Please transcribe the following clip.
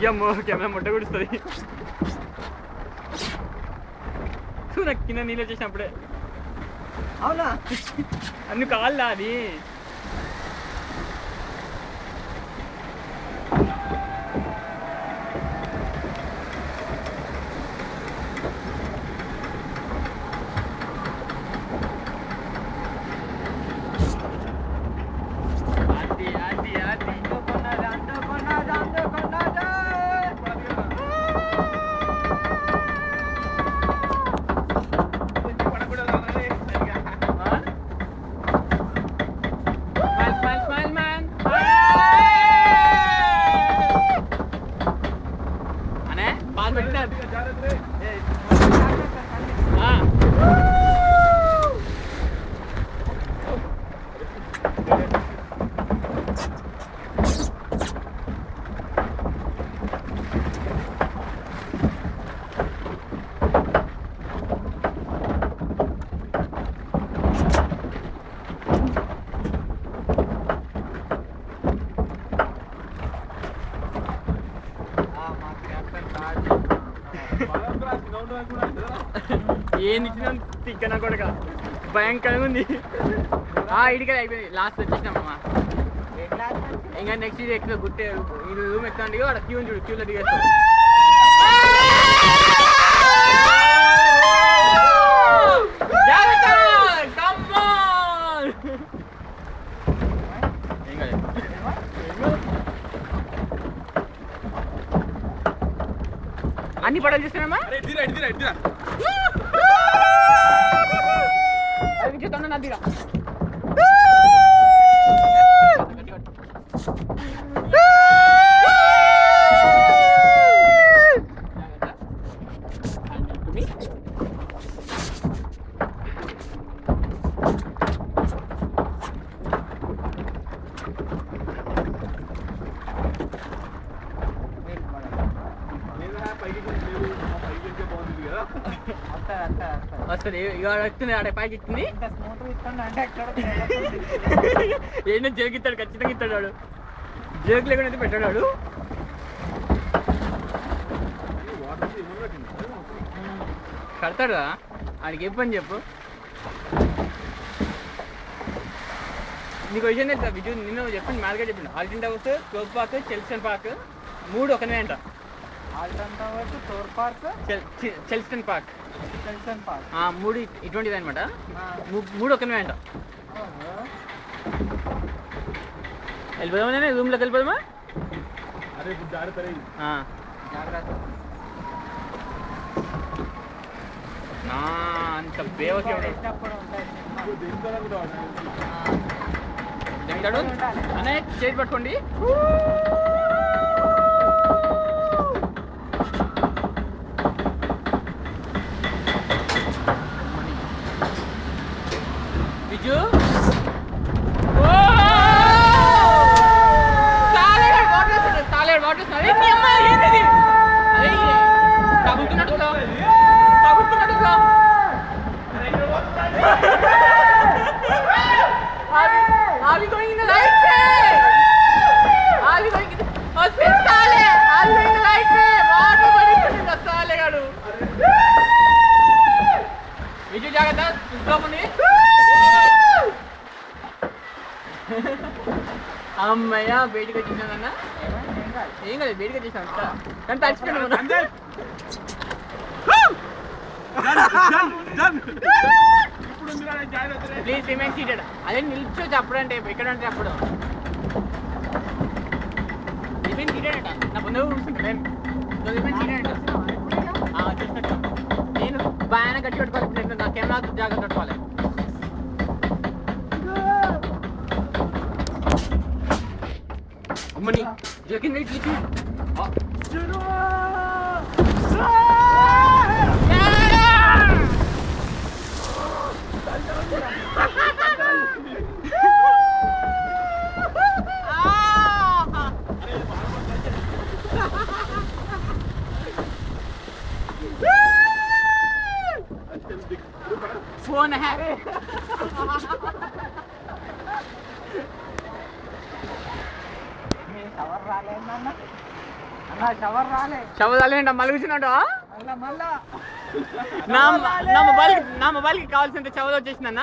అయ్యమ్మో camera ముట్ట కుడుస్తుంది. నాకు కింద నీళ్ళు వచ్చేసినప్పుడే. అవునా అన్ని కాళ్ళ అది ఏంది తిక్కన కొడక భయంకరంగా ఉంది. ఇడికే అయిపోయింది. లాస్ట్ వచ్చేసినామమ్మా. ఇంకా నెక్స్ట్ ఇది ఎక్కువ గుట్టే ఇది రూమ్ ఎక్కువ వాడు క్యూ చూడు క్యూలో దిగేస్తాడు. అన్ని పడాలు చూస్తున్నామా నదిరా వస్తుంది ఇవాళ వస్తుంది ఆడ పైకి ఇస్తుంది. ఏంటో జరుగుతాడు ఖచ్చితంగా ఇస్తాడు వాడు. జోక్ లేకుండా పెట్టాడు వాడు. కడతాడు ఆడికి ఏ పని చెప్పు. నీకు విషయం తెలుసా విజు నిన్న చెప్పింది మ్యాల్గా చెప్పింది. ఆల్టన్ టవర్స్, టోర్ పార్క్, చెల్స్టన్ పార్క్ 3 ఒకనే అంట. ఆల్టన్ టవర్స్, టోర్ పార్క్, చెల్స్టన్ పార్క్ 3 ఇటువంటిది అనమాట. 3 ఒకనే అంట. వెళ్ళిపోదామా రూమ్లోకి వెళ్ళిపోదామా? అంత బేవకి అనే చేతి పట్టుకోండి. Viju Are we going in the right way? Are we going in the... Oh, Sale! Are we going in the right way? Water పడిపోయింది నా సాలే గాడు. విజు జాగ్రత్త చూసుకోండి. అమ్మయ్య బయటకు వచ్చిందన్న. ఏం కాదు బయటకు వచ్చేసాను కానీ తచ్చిపోయాను. Please remain seated. అదే నిల్చోచ్చు అప్పుడు అంటే ఇక్కడ అంటే అప్పుడు రిమైన్ సీటెడ్ అంట. నా ముందు రిమైన్ సీటెడ్ అంట. చూసినట్టు నేను బాగా గట్టి పెట్టుకోవాలి. నా కెమెరా జాగ్రత్త పెట్టుకోవాలి. అమ్మని జోకింగ్ రైట్ తీసి फोन है అన్న షవర్ రాలే. చవదాలేంట మళ్ళీ కూర్చున్నాడు మళ్ళా నా మొబైల్కి కావాల్సినంత చవద వచ్చేసిందన్న